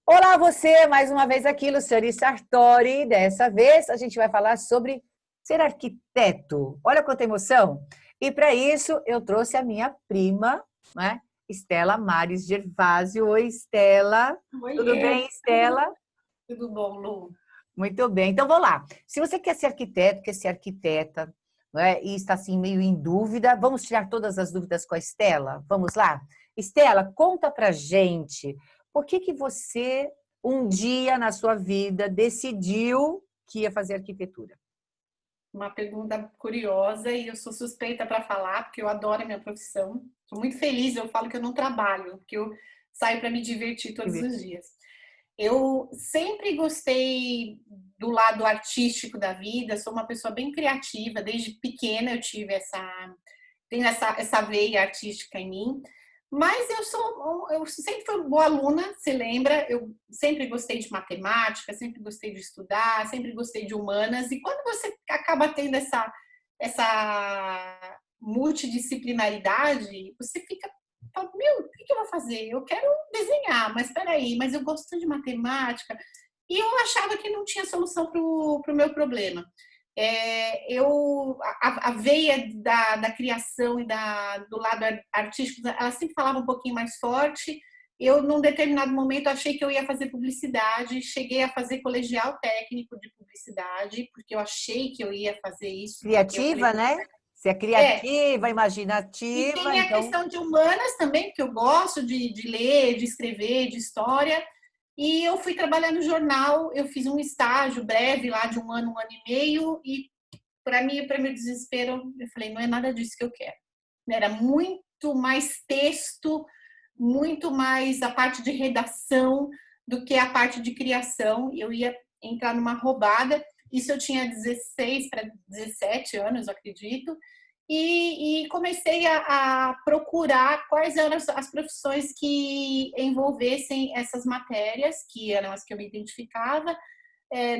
Olá, você, mais uma vez aqui, Luciane Sartori. Dessa vez a gente vai falar sobre ser arquiteto. Olha quanta emoção! E para isso eu trouxe a minha prima, né? Estela Mares Gervásio. Oi, Estela. Tudo Oiê, bem, Estela? tudo bom, Lu? Muito bem. Então vamos lá. Se você quer ser arquiteto, quer ser arquiteta, né, e está assim meio em dúvida, vamos tirar todas as dúvidas com a Estela? Vamos lá? Estela, conta pra gente, por que você um dia na sua vida decidiu que ia fazer arquitetura? Uma pergunta curiosa e eu sou suspeita para falar, porque eu adoro a minha profissão. Sou muito feliz, eu falo que eu não trabalho, porque eu saio para me divertir todos os dias. Eu sempre gostei do lado artístico da vida, sou uma pessoa bem criativa, desde pequena eu tive tenho essa veia artística em mim. Mas eu sempre fui boa aluna, você lembra? Eu sempre gostei de matemática, sempre gostei de estudar, sempre gostei de humanas. E quando você acaba tendo essa multidisciplinaridade, você fica, fala, meu, o que eu vou fazer? Eu quero desenhar, mas espera aí, mas eu gosto de matemática. E eu achava que não tinha solução para o meu problema. A veia da criação e do lado artístico, ela sempre falava um pouquinho mais forte. Eu, num determinado momento, achei que eu ia fazer publicidade, cheguei a fazer colegial técnico de publicidade, porque eu achei que eu ia fazer isso, porque eu falei, Criativa, né? Você é é, criativa, e imaginativa, tem a então questão de humanas também, porque eu gosto de ler, de escrever, de história. E eu fui trabalhar no jornal, eu fiz um estágio breve lá de um ano e meio, e para meu desespero, eu falei, não é nada disso que eu quero. Era muito mais texto, muito mais a parte de redação do que a parte de criação. Eu ia entrar numa roubada. Isso eu tinha 16 para 17 anos, eu acredito. E comecei a procurar quais eram as profissões que envolvessem essas matérias, que eram as que eu me identificava.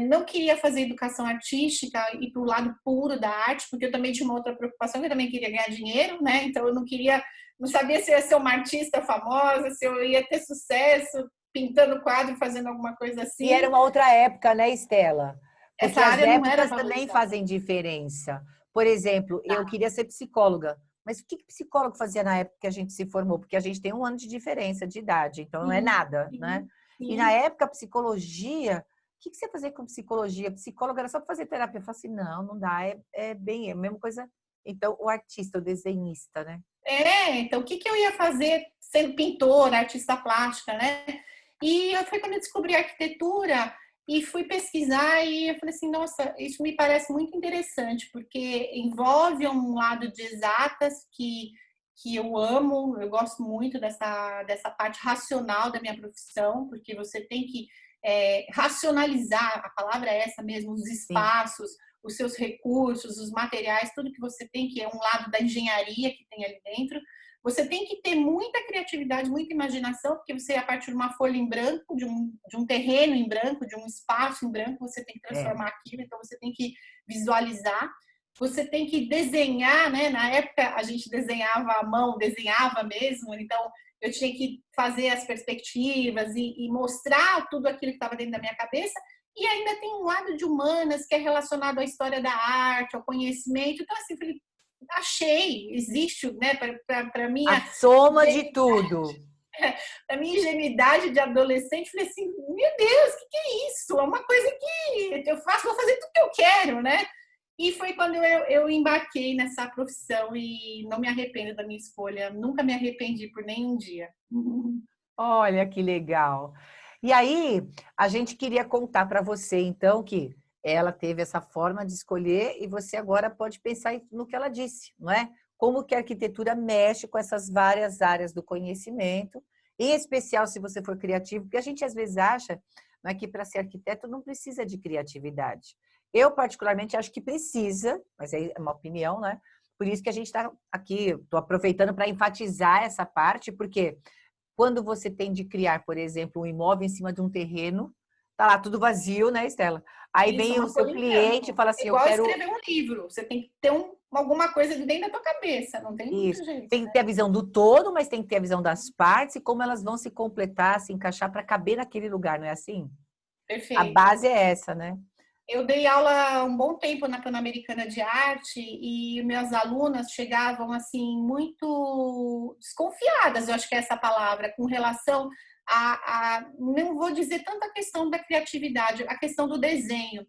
Não queria fazer educação artística e para o lado puro da arte, porque eu também tinha uma outra preocupação, que eu também queria ganhar dinheiro, né? Então eu não sabia se eu ia ser uma artista famosa, se eu ia ter sucesso pintando quadro, fazendo alguma coisa e era assim. uma outra época, né, Estela? Porque Essa as área não era épocas também valorizada. fazem diferença. Por exemplo, eu queria ser psicóloga, mas o que psicólogo fazia na época que a gente se formou? Porque a gente tem um ano de diferença de idade, então não é Sim, nada, né? sim, E na sim. época, psicologia, o que você fazia com psicologia? Psicóloga era só para fazer terapia. Eu falei assim, não, não dá, é bem a mesma coisa. Então, o artista, o desenhista, né? Então o que eu ia fazer sendo pintora, artista plástica, né? E foi quando eu descobri a arquitetura e fui pesquisar e eu falei assim, nossa, isso me parece muito interessante, porque envolve um lado de exatas que eu amo, eu gosto muito dessa parte racional da minha profissão, porque você tem que racionalizar, a palavra é essa mesmo, os Sim. espaços, os seus recursos, os materiais, tudo que você tem, que é um lado da engenharia que tem ali dentro. Você tem que ter muita criatividade, muita imaginação, porque você, a partir de uma folha em branco, de um terreno em branco, de um espaço em branco, você tem que É. transformar aquilo, então você tem que visualizar. Você tem que desenhar, né? Na época a gente desenhava à mão, desenhava mesmo, então eu tinha que fazer as perspectivas e mostrar tudo aquilo que estava dentro da minha cabeça. E ainda tem um lado de humanas que é relacionado à história da arte, ao conhecimento. Então, assim, falei, achei, existe, né, para A minha soma de tudo. a minha ingenuidade de adolescente, falei assim, meu Deus, o que é isso? É uma coisa que eu faço, vou fazer tudo que eu quero, né? E foi quando eu embarquei nessa profissão e não me arrependo da minha escolha, nunca me arrependi por nenhum dia. Olha que legal. E aí, a gente queria contar para você, então, que ela teve essa forma de escolher e você agora pode pensar no que ela disse, não é? Como que a arquitetura mexe com essas várias áreas do conhecimento, em especial se você for criativo, porque a gente às vezes acha, não é, que para ser arquiteto não precisa de criatividade. Eu, particularmente, acho que precisa, mas é uma opinião, né? Por isso que a gente está aqui, estou aproveitando para enfatizar essa parte, porque quando você tem de criar, por exemplo, um imóvel em cima de um terreno, tá lá tudo vazio, né, Estela? Aí Isso é vem o uma seu folha em cliente e branco. fala É assim, eu igual quero... escrever um livro. Você tem que ter alguma coisa de dentro da tua cabeça, não tem muito Isso. jeito. Tem que ter a visão do todo, mas tem que ter a visão das partes e como elas vão se completar, se encaixar para caber naquele lugar, não é assim? A Perfeito. base é essa, né? Eu dei aula um bom tempo na Pan-Americana de Arte e minhas alunas chegavam assim muito desconfiadas, eu acho que é essa palavra, com relação não vou dizer tanto a questão da criatividade, a questão do desenho.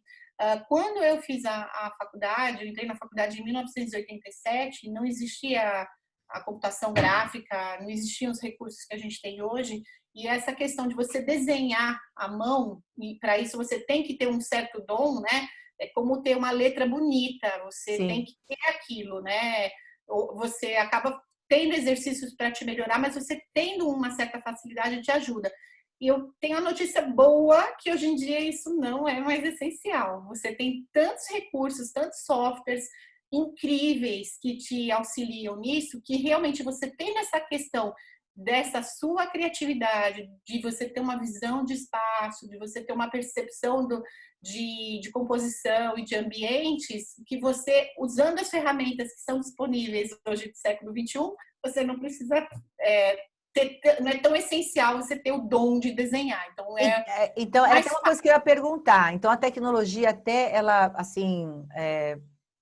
Quando eu fiz a faculdade, eu entrei na faculdade em 1987, não existia a computação gráfica, não existiam os recursos que a gente tem hoje, e essa questão de você desenhar à mão, e para isso você tem que ter um certo dom, né? É como ter uma letra bonita, você tem Sim. que ter aquilo, né? Você acaba tendo exercícios para te melhorar, mas você tendo uma certa facilidade te ajuda. E eu tenho a notícia boa que hoje em dia isso não é mais essencial. Você tem tantos recursos, tantos softwares incríveis que te auxiliam nisso, que realmente você tem essa questão dessa sua criatividade, de você ter uma visão de espaço, de você ter uma percepção de composição e de ambientes, que você, usando as ferramentas que são disponíveis hoje do século XXI, você não precisa não é tão essencial você ter o dom de desenhar. Então, Então, era mais até uma coisa que eu ia perguntar. Então, a tecnologia até, ela, assim,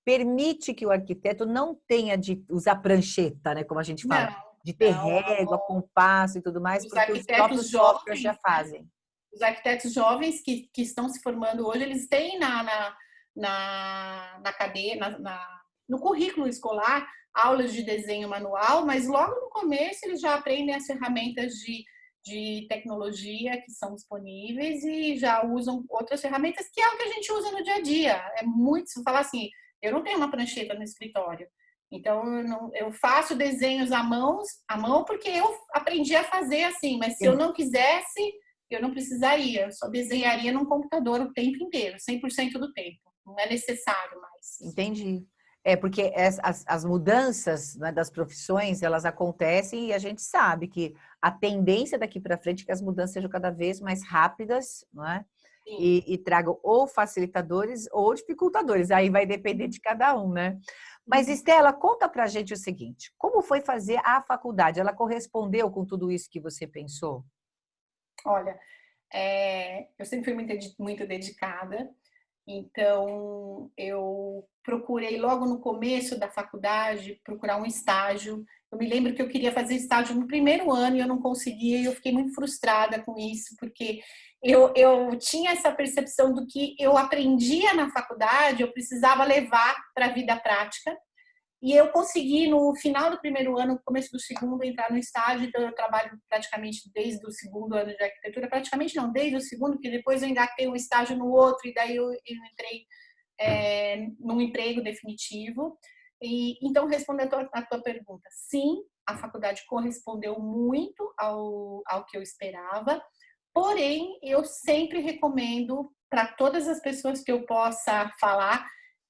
permite que o arquiteto não tenha de usar prancheta, né? Como a gente fala, não, de ter não. régua, compasso e tudo mais, Os porque os arquitetos próprios softwares já jovens, né? fazem. Os arquitetos jovens que estão se formando hoje, eles têm na cadeia, no currículo escolar, aulas de desenho manual, mas logo no começo eles já aprendem as ferramentas de tecnologia que são disponíveis e já usam outras ferramentas, que é o que a gente usa no dia a dia. É muito, se falar assim, eu não tenho uma prancheta no escritório, então eu faço desenhos à mão porque eu aprendi a fazer assim, mas se eu não quisesse, eu não precisaria, eu só desenharia num computador o tempo inteiro, 100% do tempo. Não é necessário mais. Entendi. Porque as mudanças, né, das profissões, elas acontecem e a gente sabe que a tendência daqui para frente é que as mudanças sejam cada vez mais rápidas, não é? Sim. E tragam ou facilitadores ou dificultadores. Aí vai depender de cada um, né? Mas, Estela, conta pra gente o seguinte: como foi fazer a faculdade? Ela correspondeu com tudo isso que você pensou? Olha, eu sempre fui muito dedicada, então eu procurei logo no começo da faculdade procurar um estágio. Eu me lembro que eu queria fazer estágio no primeiro ano e eu não conseguia, e eu fiquei muito frustrada com isso, porque eu tinha essa percepção do que eu aprendia na faculdade, eu precisava levar para a vida prática. E eu consegui, no final do primeiro ano, no começo do segundo, entrar no estágio. Então, eu trabalho praticamente desde o segundo ano de arquitetura. Praticamente não, desde o segundo, porque depois eu engatei um estágio no outro, e daí eu entrei num emprego definitivo. Então, respondendo a tua pergunta, sim, a faculdade correspondeu muito ao que eu esperava. Porém, eu sempre recomendo para todas as pessoas que eu possa falar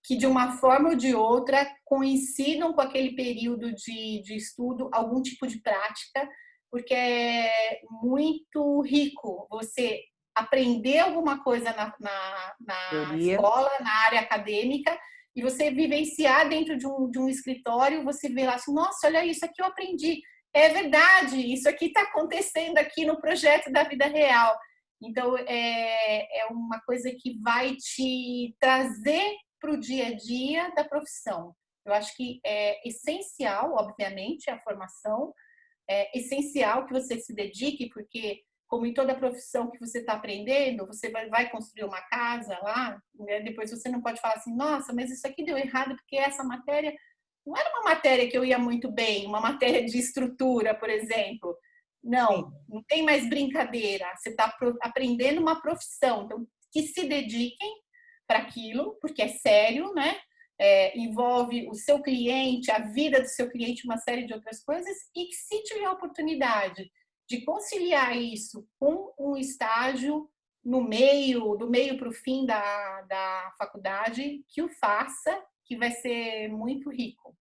que, de uma forma ou de outra, coincidam com aquele período de estudo algum tipo de prática, porque é muito rico você aprender alguma coisa na Teoria? escola, na área acadêmica, e você vivenciar dentro de um escritório, você vê lá assim, nossa, olha isso aqui eu aprendi. É verdade, isso aqui está acontecendo aqui no projeto da vida real. Então, é uma coisa que vai te trazer para o dia a dia da profissão. Eu acho que é essencial, obviamente, a formação, é essencial que você se dedique, porque, como em toda profissão que você está aprendendo, você vai construir uma casa lá, né? Depois você não pode falar assim, nossa, mas isso aqui deu errado porque essa matéria não era uma matéria que eu ia muito bem, uma matéria de estrutura, por exemplo. Não, Sim. não tem mais brincadeira. Você está aprendendo uma profissão. Então, que se dediquem para aquilo, porque é sério, né? Envolve o seu cliente, a vida do seu cliente, uma série de outras coisas, e que, se tiver a oportunidade de conciliar isso com um estágio no meio, do meio para o fim da faculdade, que o faça, que vai ser muito rico.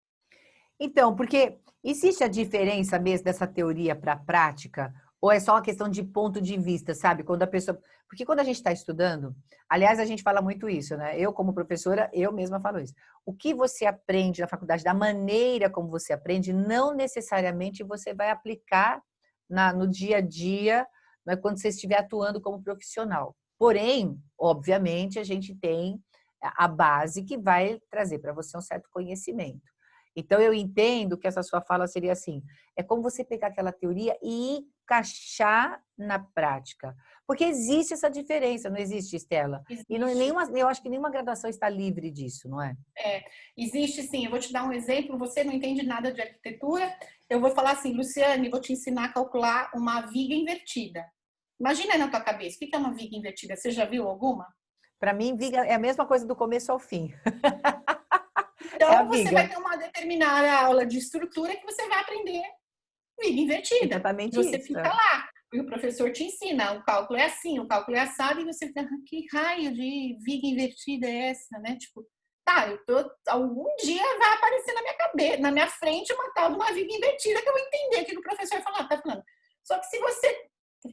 Então, porque existe a diferença mesmo dessa teoria para a prática? Ou é só uma questão de ponto de vista, sabe? Quando a pessoa... Porque quando a gente está estudando, aliás, a gente fala muito isso, né? Eu, como professora, eu mesma falo isso. O que você aprende na faculdade, da maneira como você aprende, não necessariamente você vai aplicar no dia a dia, né, quando você estiver atuando como profissional. Porém, obviamente, a gente tem a base que vai trazer para você um certo conhecimento. Então, eu entendo que essa sua fala seria assim, é como você pegar aquela teoria e encaixar na prática. Porque existe essa diferença, não existe, Estela? E não, Existe. eu acho que nenhuma graduação está livre disso, não é? Existe sim. Eu vou te dar um exemplo. Você não entende nada de arquitetura. Eu vou falar assim, Luciane, vou te ensinar a calcular uma viga invertida. Imagina aí na tua cabeça, o que é uma viga invertida? Você já viu alguma? Para mim, viga é a mesma coisa do começo ao fim. É a Então, você vai viga. ter uma determinada aula de estrutura que você vai aprender viga invertida. Exatamente Você isso. fica lá, e o professor te ensina, o cálculo é assim, o cálculo é assado, e você fica, que raio de viga invertida é essa, né? Tipo, tá, algum dia vai aparecer na minha cabeça, na minha frente, uma tal de uma viga invertida que eu vou entender o que o professor tá falando. Só que se você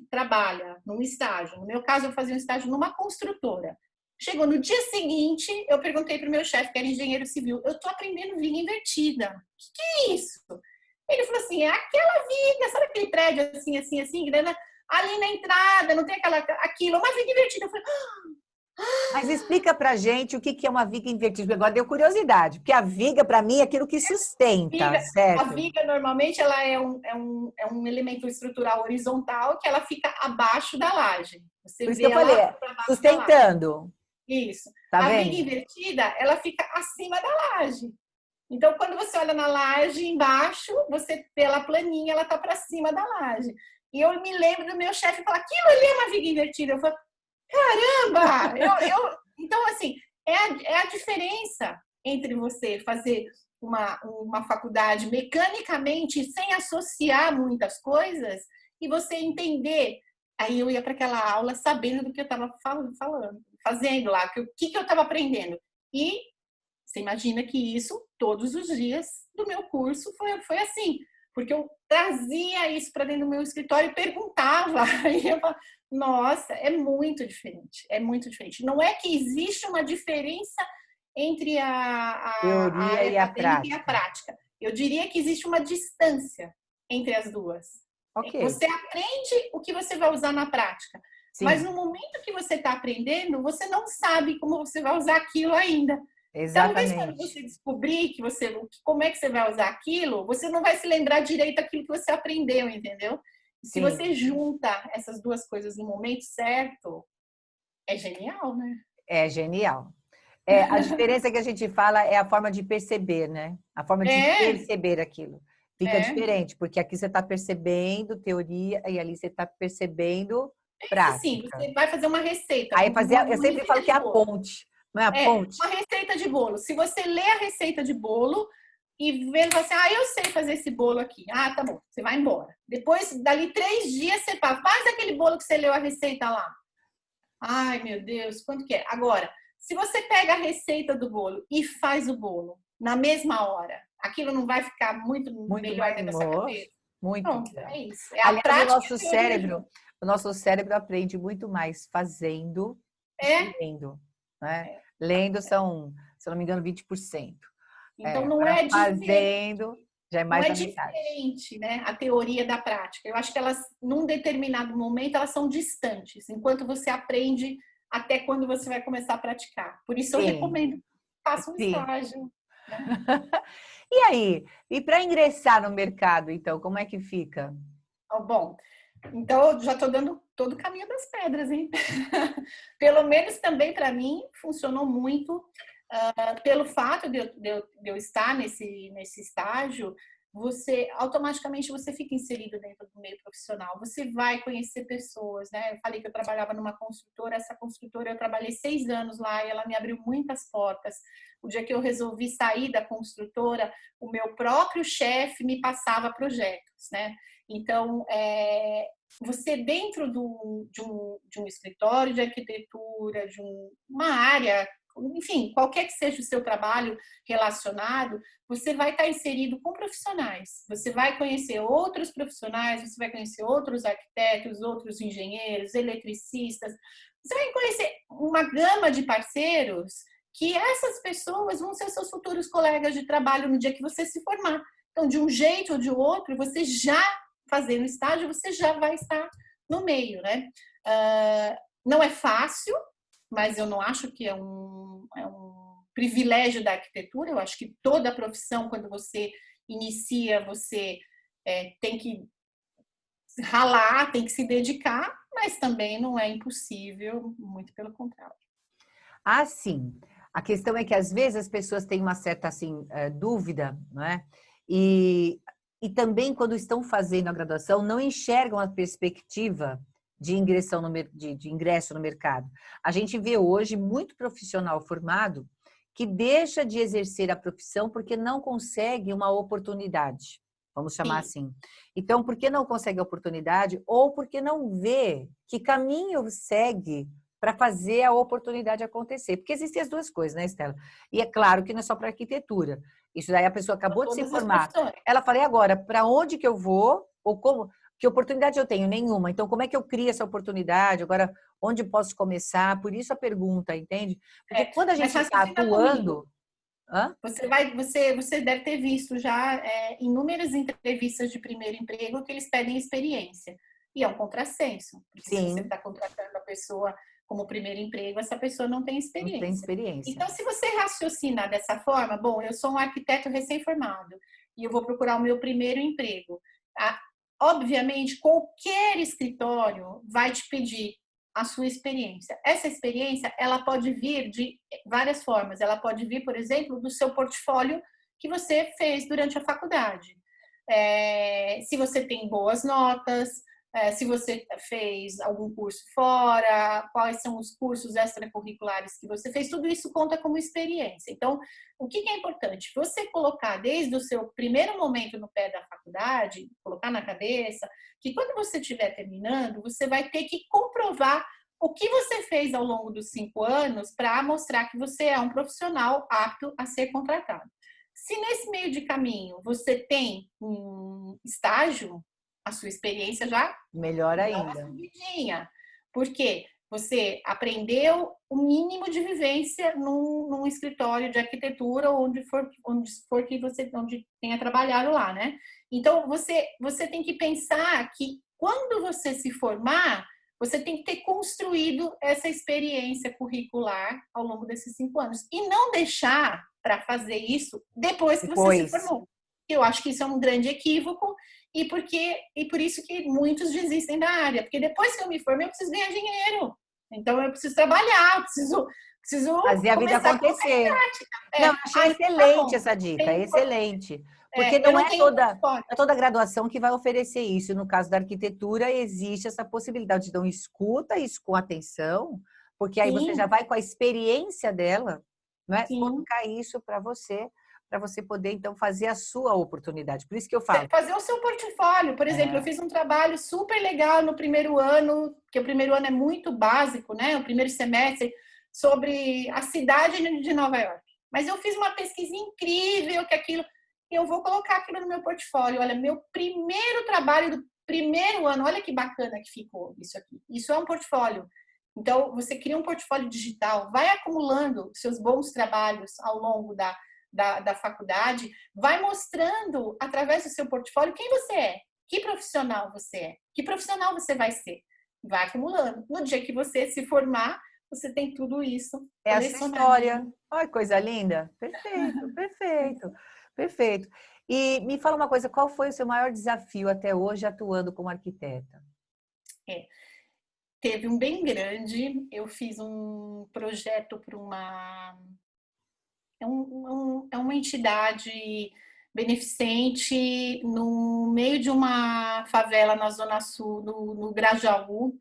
trabalha num estágio, no meu caso eu fazia um estágio numa construtora, chegou no dia seguinte, eu perguntei para o meu chefe, que era engenheiro civil, eu tô aprendendo viga invertida. O que é isso? Ele falou assim, é aquela viga, sabe aquele prédio assim, assim, assim, grana, ali na entrada, não tem aquilo, uma viga invertida. Eu falei, Mas explica pra gente o que é uma viga invertida. Agora deu curiosidade, porque a viga, para mim, é aquilo que sustenta, viga, a certo? viga normalmente ela é um elemento estrutural horizontal que ela fica abaixo da laje. Você Por isso que vê eu falei, ela para baixo da laje. sustentando, Isso. tá A viga vendo? invertida, ela fica acima da laje. Então, quando você olha na laje embaixo, você pela planinha, ela tá para cima da laje. E eu me lembro do meu chefe falar: aquilo ali é uma viga invertida. Eu falo, caramba! Então, assim, é a diferença entre você fazer uma faculdade mecanicamente, sem associar muitas coisas, e você entender. Aí eu ia para aquela aula sabendo do que eu estava falando, fazendo lá, o que eu estava aprendendo. E você imagina que isso, todos os dias do meu curso, foi assim. Porque eu trazia isso para dentro do meu escritório e perguntava. E eu falava, nossa, é muito diferente. É muito diferente. Não é que existe uma diferença entre a Teoria área e a acadêmica e a prática. prática. Eu diria que existe uma distância entre as duas. Ok, Você aprende o que você vai usar na prática. Mas sim, no momento que você está aprendendo, você não sabe como você vai usar aquilo ainda. Talvez quando exatamente. você descobrir como é que você vai usar aquilo, você não vai se lembrar direito daquilo que você aprendeu, entendeu? Se Sim, você junta essas duas coisas no momento certo, é genial, né? é genial. É, a diferença que a gente fala é a forma de perceber, né? A forma de É, perceber aquilo. Fica é. diferente, porque aqui você está percebendo teoria e ali você está percebendo Pensa assim, prática. você vai fazer uma receita, Aí fazia, eu uma sempre receita falo que de é a bolo. ponte, não é a É, ponte? uma receita de bolo. Se você lê a receita de bolo e vê assim, eu sei fazer esse bolo aqui. Ah, tá bom, você vai embora. Depois, dali 3 dias, você faz aquele bolo que você leu a receita lá. Ai, meu Deus, quanto que é? Agora, se você pega a receita do bolo e faz o bolo na mesma hora, aquilo não vai ficar muito Muito melhor mais dentro da sua moço, cabeça? muito Pronto, melhor. é isso. É a Aliás, prática e a teoria junto. o nosso cérebro aprende muito mais fazendo do que É, lendo, né? é. Lendo são, se eu não me engano, 20%. Então, É, agora fazendo já é não mais é da metade. diferente, né, a teoria da prática. Eu acho que elas, num determinado momento, elas são distantes, enquanto você aprende até quando você vai começar a praticar. Por isso eu Sim, recomendo, faça um sim. estágio, né? E aí? E para ingressar no mercado, então, como é que fica? Bom, então eu já estou dando todo o caminho das pedras, hein? Pelo menos também para mim funcionou muito pelo fato de eu estar nesse estágio, você automaticamente você fica inserido dentro do meio profissional. Você vai conhecer pessoas, né? Eu falei que eu trabalhava numa construtora. Essa construtora eu trabalhei 6 anos lá e ela me abriu muitas portas. O dia que eu resolvi sair da construtora, o meu próprio chefe me passava projetos, né? Então, você dentro de um escritório de arquitetura, uma área enfim, qualquer que seja o seu trabalho relacionado, você vai estar inserido com profissionais. Você vai conhecer outros profissionais, você vai conhecer outros arquitetos, outros engenheiros, eletricistas. Você vai conhecer uma gama de parceiros que essas pessoas vão ser seus futuros colegas de trabalho no dia que você se formar. Então, de um jeito ou de outro, você já fazendo estágio, você já vai estar no meio, né? Não é fácil, mas eu não acho que é um privilégio da arquitetura. Eu acho que toda profissão, quando você inicia, você tem que ralar, tem que se dedicar, mas também não é impossível, muito pelo contrário. Ah, sim. A questão é que às vezes as pessoas têm uma certa assim, dúvida, não é? E também quando estão fazendo a graduação não enxergam a perspectiva de ingressão de ingresso no mercado. A gente vê hoje muito profissional formado que deixa de exercer a profissão porque não consegue uma oportunidade, vamos chamar Sim. assim. Então, por que não consegue a oportunidade? Ou porque não vê que caminho segue para fazer a oportunidade acontecer. Porque existem as duas coisas, né, Estela? E é claro que não é só para arquitetura. Isso daí a pessoa acabou de se Todas as formar. profissões. Ela fala, e agora, para onde que eu vou? Ou como? Que oportunidade eu tenho? Nenhuma. Então, como é que eu crio essa oportunidade? Agora, onde posso começar? Por isso a pergunta, entende? Porque quando a Mas gente está raciocina comigo. atuando... Hã? Você deve ter visto já inúmeras entrevistas de primeiro emprego que eles pedem experiência. E é um contrassenso, porque se você Sim, está contratando a pessoa como primeiro emprego, essa pessoa não tem não tem experiência. experiência. Então, se você raciocinar dessa forma, bom, eu sou um arquiteto recém-formado e eu vou procurar o meu primeiro emprego. Obviamente, qualquer escritório vai te pedir a sua experiência. Essa experiência, ela pode vir de várias formas. Ela pode vir, por exemplo, do seu portfólio que você fez durante a faculdade. Se você tem boas notas, se você fez algum curso fora, quais são os cursos extracurriculares que você fez, tudo isso conta como experiência. Então, o que é importante? Você colocar desde o seu primeiro momento no pé da faculdade, colocar na cabeça, que quando você estiver terminando, você vai ter que comprovar o que você fez ao longo dos 5 anos para mostrar que você é um profissional apto a ser contratado. Se nesse meio de caminho você tem um estágio, a sua experiência já Melhor dá uma ainda. subidinha. Por quê? Você aprendeu o mínimo de vivência num escritório de arquitetura, onde for que você onde tenha trabalhado lá, né? Então, você tem que pensar que quando você se formar, você tem que ter construído essa experiência curricular ao longo desses 5 anos. E não deixar para fazer isso depois que você se Depois. formou. Eu acho que isso é um grande equívoco e por isso que muitos desistem da área. Porque depois que eu me formei, eu preciso ganhar dinheiro. Então, eu preciso trabalhar, preciso Fazer a vida começar a colocar em acontecer. prática. Não, achei Aí, tá excelente bom. essa dica, excelente. Porque Eu não não é tenho toda, portfólio. é toda graduação que vai oferecer isso. No caso da arquitetura, existe essa possibilidade. Então, escuta isso com atenção, porque aí você já Sim, vai com a experiência dela, não é? sim. Colocar isso para você poder, então, fazer a sua oportunidade. Por isso que eu falo. Fazer o seu portfólio. Por exemplo, eu É, fiz um trabalho super legal no primeiro ano, que o primeiro ano é muito básico, né? O primeiro semestre, sobre a cidade de Nova York. Mas eu fiz uma pesquisa incrível, que aquilo. Eu vou colocar aquilo no meu portfólio. Olha, meu primeiro trabalho do primeiro ano, olha que bacana que ficou isso aqui. Isso é um portfólio. Então, você cria um portfólio digital, vai acumulando seus bons trabalhos ao longo da faculdade, vai mostrando através do seu portfólio quem você é, que profissional você é, que profissional você vai ser. Vai acumulando. No dia que você se formar, você tem tudo isso é a sua história. colecionadinho. Olha que coisa linda. Perfeito, perfeito, perfeito. E me fala uma coisa, qual foi o seu maior desafio até hoje atuando como arquiteta? É. Teve um bem grande, eu fiz um projeto para é uma entidade beneficente no meio de uma favela na Zona Sul, no Grajaú.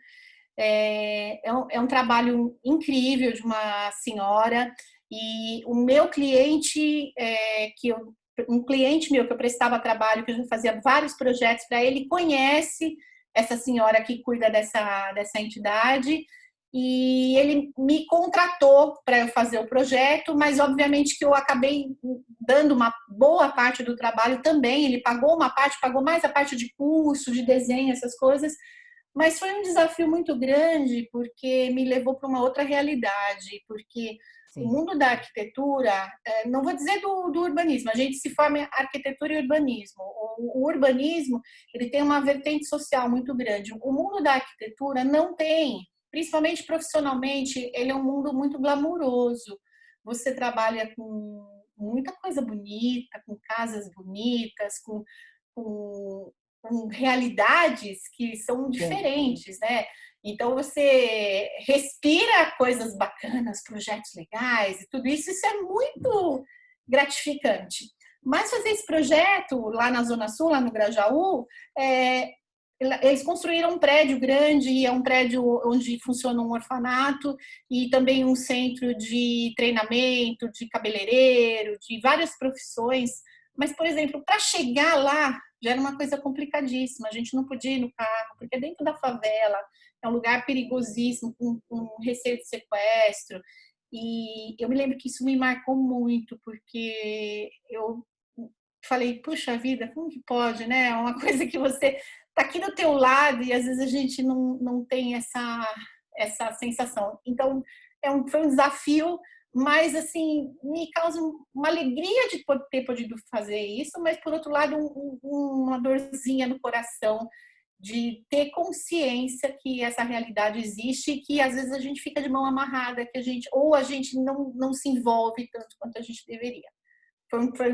É um trabalho incrível de uma senhora, e o meu cliente, um cliente meu que eu prestava trabalho, que eu já fazia vários projetos para ele, conhece essa senhora que cuida dessa entidade, e ele me contratou para eu fazer o projeto, mas obviamente que eu acabei dando uma boa parte do trabalho também. Ele pagou uma parte, pagou mais a parte de curso, de desenho, essas coisas, mas foi um desafio muito grande porque me levou para uma outra realidade, porque o Sim. mundo da arquitetura, não vou dizer do urbanismo, a gente se forma em arquitetura e urbanismo. O urbanismo, ele tem uma vertente social muito grande. O mundo da arquitetura não tem, principalmente profissionalmente, ele é um mundo muito glamuroso. Você trabalha com muita coisa bonita, com casas bonitas, com, com realidades que são Sim. diferentes, né? Então você respira coisas bacanas, projetos legais e tudo isso, isso é muito gratificante. Mas fazer esse projeto lá na Zona Sul, lá no Grajaú, eles construíram um prédio grande, é um prédio onde funciona um orfanato e também um centro de treinamento, de cabeleireiro, de várias profissões. Mas, por exemplo, para chegar lá já era uma coisa complicadíssima. A gente não podia ir no carro, porque é dentro da favela, é um lugar perigosíssimo, com receio de sequestro. E eu me lembro que isso me marcou muito, porque eu falei, puxa vida, como que pode, né? É uma coisa que você está aqui do teu lado e às vezes a gente não tem essa sensação. Então, foi um desafio, mas assim, me causa uma alegria de ter podido fazer isso, mas por outro lado, uma dorzinha no coração de ter consciência que essa realidade existe e que às vezes a gente fica de mão amarrada, que a gente não se envolve tanto quanto a gente deveria.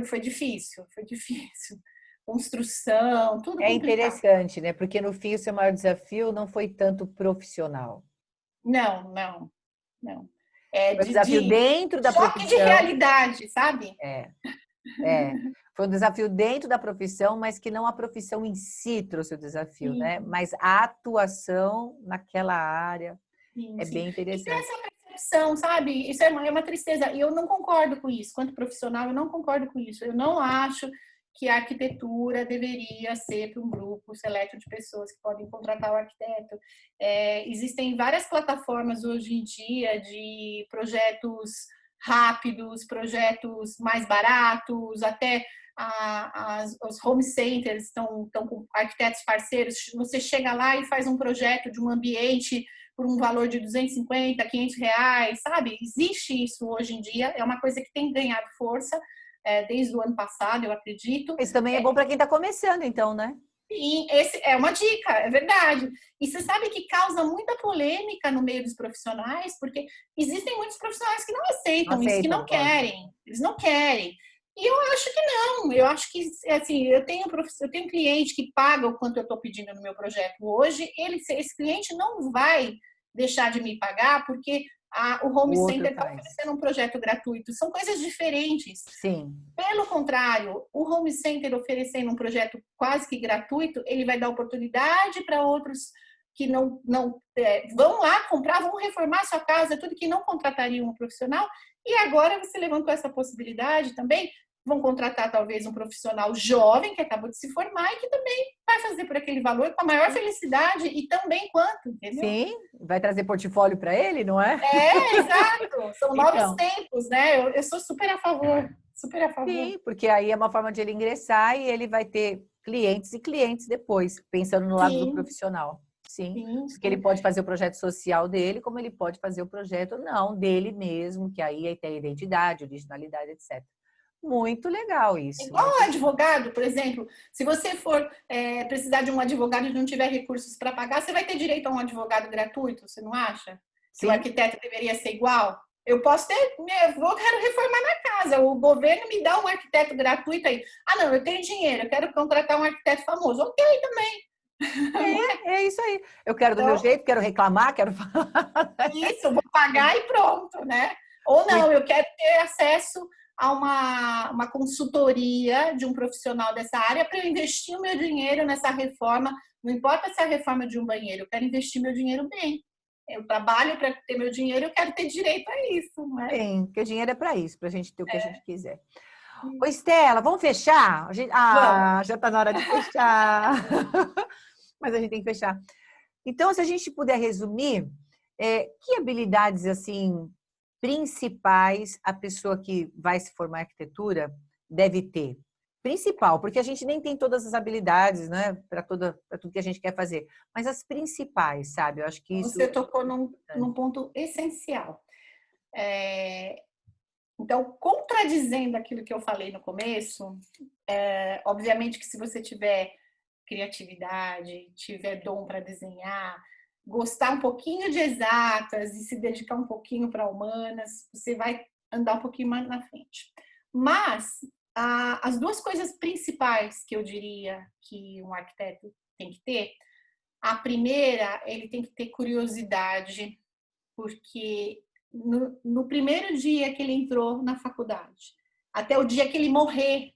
Foi difícil, foi difícil. Construção, tudo É complicado. interessante, né? Porque no fim o seu maior desafio não foi tanto profissional. Não, não, não. É Foi um desafio de dentro da choque de profissão. realidade, sabe? É, é. Foi um desafio dentro da profissão, mas que não a profissão em si trouxe o desafio, né? Sim, Mas a atuação naquela área sim, é sim. bem E ter interessante. essa percepção, sabe? Isso é uma tristeza. E eu não concordo com isso. Quanto profissional, eu não concordo com isso. Eu não acho que a arquitetura deveria ser para um grupo seleto de pessoas que podem contratar o arquiteto. Existem várias plataformas hoje em dia de projetos rápidos, projetos mais baratos, até os home centers estão com arquitetos parceiros. Você chega lá e faz um projeto de um ambiente por um valor de 250, 500 reais, sabe? Existe isso hoje em dia, é uma coisa que tem ganhado força desde o ano passado, eu acredito. Isso também é bom para quem está começando, então, né? E esse é uma dica, é verdade. E você sabe que causa muita polêmica no meio dos profissionais, porque existem muitos profissionais que não Não aceitam isso, que não aceitam, lógico. querem, eles não querem. E eu acho que não, eu acho que, assim, eu tenho um cliente que paga o quanto eu estou pedindo no meu projeto hoje, esse cliente não vai deixar de me pagar porque o Home O outro Center está faz. oferecendo um projeto gratuito. São coisas diferentes. Sim. Pelo contrário, o Home Center oferecendo um projeto quase que gratuito, ele vai dar oportunidade para outros que não vão lá comprar, vão reformar sua casa, tudo que não contratariam um profissional. E agora você levantou essa possibilidade também. Vão contratar talvez um profissional jovem que acabou de se formar e que também vai fazer por aquele valor com a maior felicidade e tão bem quanto, entendeu? Sim, vai trazer portfólio para ele, não é? Exato. São novos Então, tempos, né? Eu sou super a favor, super a favor. sim, porque aí é uma forma de ele ingressar e ele vai ter clientes e clientes depois, pensando no lado do Sim, profissional. Sim, sim, porque ele sim. pode fazer o projeto social dele, como ele pode fazer o projeto não dele mesmo, que aí tem identidade, originalidade, etc. Muito legal isso, Igual muito o legal. advogado, por exemplo, se você for precisar de um advogado e não tiver recursos para pagar, você vai ter direito a um advogado gratuito, você não acha? Que o Sim, arquiteto deveria ser igual? Eu posso ter, quero reformar na casa, o governo me dá um arquiteto gratuito aí. Ah, não, eu tenho dinheiro, eu quero contratar um arquiteto famoso. Ok, também, não é? é isso aí. Eu quero do meu Então, jeito, quero reclamar, quero falar. isso, eu vou pagar e pronto, né? Ou não, eu quero ter acesso a uma consultoria de um profissional dessa área para eu investir o meu dinheiro nessa reforma. Não importa se é a reforma de um banheiro, eu quero investir meu dinheiro bem. Eu trabalho para ter meu dinheiro, eu quero ter direito a isso, não é? Sim, porque o dinheiro é para isso, para a gente ter o que a gente quiser. Ô, Isso. Estela, vamos fechar? Vamos. Já está na hora de fechar. Mas a gente tem que fechar. Então, se a gente puder resumir, Que habilidades, assim, principais a pessoa que vai se formar em arquitetura deve ter? Principal, porque a gente nem tem todas as habilidades, né, para tudo que a gente quer fazer, mas as principais, sabe? Eu acho que isso Você tocou é num importante. ponto essencial. Então, contradizendo aquilo que eu falei no começo, obviamente que se você tiver criatividade, tiver dom para desenhar, gostar um pouquinho de exatas e se dedicar um pouquinho para humanas, você vai andar um pouquinho mais na frente. Mas as duas coisas principais que eu diria que um arquiteto tem que ter, a primeira, ele tem que ter curiosidade, porque no primeiro dia que ele entrou na faculdade, até o dia que ele morrer,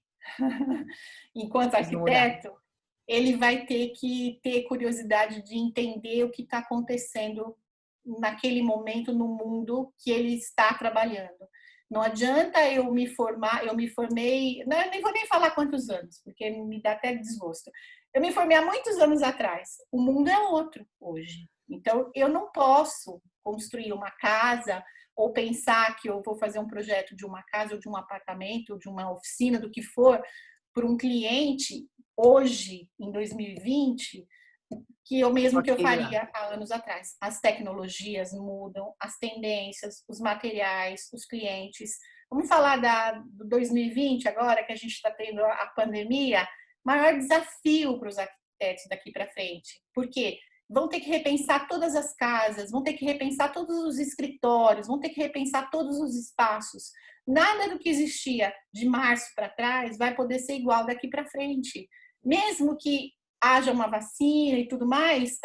enquanto Vocês não mudaram. arquiteto, ele vai ter que ter curiosidade de entender o que está acontecendo naquele momento no mundo que ele está trabalhando. Não adianta eu me formar, eu me formei, não, eu nem vou nem falar quantos anos, porque me dá até desgosto. Eu me formei há muitos anos atrás. O mundo é outro hoje. Então, eu não posso construir uma casa ou pensar que eu vou fazer um projeto de uma casa ou de um apartamento ou de uma oficina, do que for, para um cliente hoje, em 2020, que eu mesmo que eu Aquele lá. faria há anos atrás. As tecnologias mudam, as tendências, os materiais, os clientes. Vamos falar do 2020 agora, que a gente está tendo a pandemia, maior desafio para os arquitetos daqui para frente. Por quê? Vão ter que repensar todas as casas, vão ter que repensar todos os escritórios, vão ter que repensar todos os espaços. Nada do que existia de março para trás vai poder ser igual daqui para frente. Mesmo que haja uma vacina e tudo mais,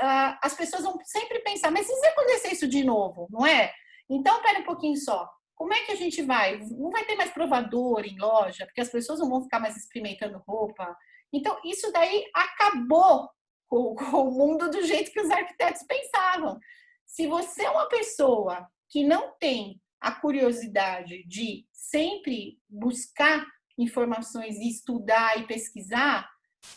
as pessoas vão sempre pensar, mas e se acontecer isso de novo, não é? Então, pera um pouquinho só. Como é que a gente vai? Não vai ter mais provador em loja, porque as pessoas não vão ficar mais experimentando roupa. Então, isso daí acabou com o mundo do jeito que os arquitetos pensavam. Se você é uma pessoa que não tem a curiosidade de sempre buscar informações e estudar e pesquisar,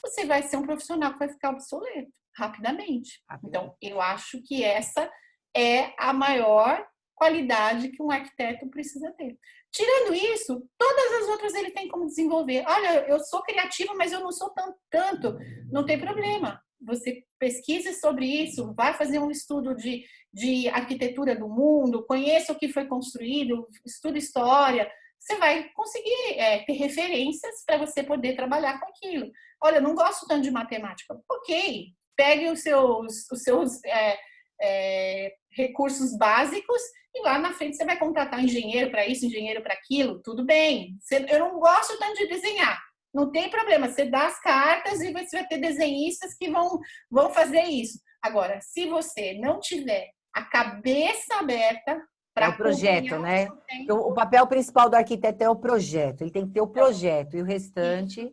você vai ser um profissional que vai ficar obsoleto rapidamente. Então, eu acho que essa é a maior qualidade que um arquiteto precisa ter. Tirando isso, todas as outras ele tem como desenvolver. Olha, eu sou criativa, mas eu não sou tanto. Não tem problema. Você pesquise sobre isso, vai fazer um estudo de arquitetura do mundo, conheça o que foi construído, estuda história. Você vai conseguir ter referências para você poder trabalhar com aquilo. Olha, eu não gosto tanto de matemática. Ok, pegue os seus recursos básicos e lá na frente você vai contratar engenheiro para isso, engenheiro para aquilo, tudo bem. Eu não gosto tanto de desenhar. Não tem problema, você dá as cartas e você vai ter desenhistas que vão fazer isso. Agora, se você não tiver a cabeça aberta É para o projeto, acompanhar o né? seu O tempo, papel principal do arquiteto é o projeto. Ele tem que ter o então, projeto e o restante.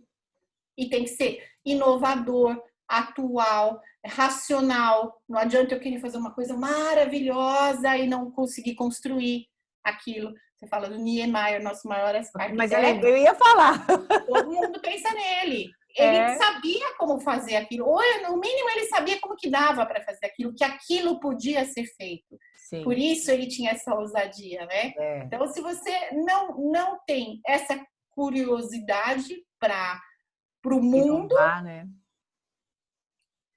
e tem que ser inovador, atual, racional. Não adianta eu querer fazer uma coisa maravilhosa e não conseguir construir aquilo. Você fala do Niemeyer, nosso maior Mas arquiteto, eu ia falar. todo mundo pensa nele. Ele É, sabia como fazer aquilo, ou no mínimo ele sabia como que dava para fazer aquilo, que aquilo podia ser feito. Por sim. isso ele tinha essa ousadia, né? É. Então, se você não tem essa curiosidade para o mundo, Inovar, né?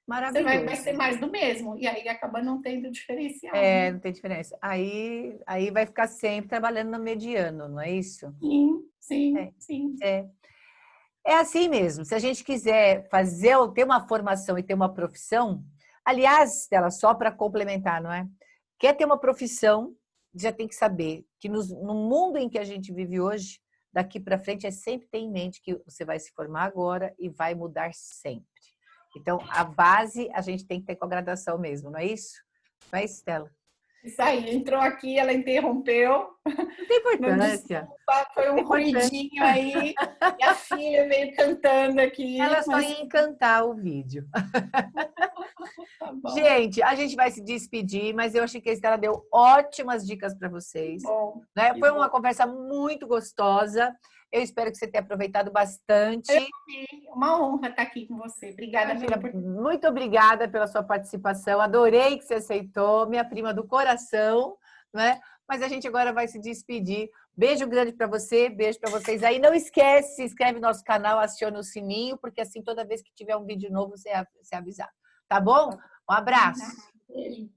você vai ser Maravilhoso. mais do mesmo. E aí acaba não tendo diferencial, né? Não tem diferença. Aí vai ficar sempre trabalhando no mediano, não é isso? Sim, sim, É, sim. é. É assim mesmo. Se a gente quiser fazer ou ter uma formação e ter uma profissão, aliás, Stella, só para complementar, não é? Quer ter uma profissão, já tem que saber que no mundo em que a gente vive hoje, daqui para frente, é sempre ter em mente que você vai se formar agora e vai mudar sempre. Então, a base a gente tem que ter com a graduação mesmo, não é isso? Não é isso, Stella? Isso aí, entrou aqui, ela interrompeu. Não tem Não, importância. desculpa, foi Não tem um importância. ruidinho aí. E a filha veio cantando aqui, Ela só mas ia encantar o vídeo. tá bom. Gente, a gente vai se despedir, mas eu achei que a Estela deu ótimas dicas para Que vocês, bom, né? que Foi uma bom. conversa muito gostosa. Eu espero que você tenha aproveitado bastante. Uma honra estar aqui com você. Obrigada pela oportunidade. Muito obrigada pela sua participação. Adorei que você aceitou, minha prima do coração, né? Mas a gente agora vai se despedir. Beijo grande para você, beijo para vocês aí. Não esquece, se inscreve no nosso canal, aciona o sininho, porque assim toda vez que tiver um vídeo novo você é avisado. Tá bom? Um abraço. Beijo.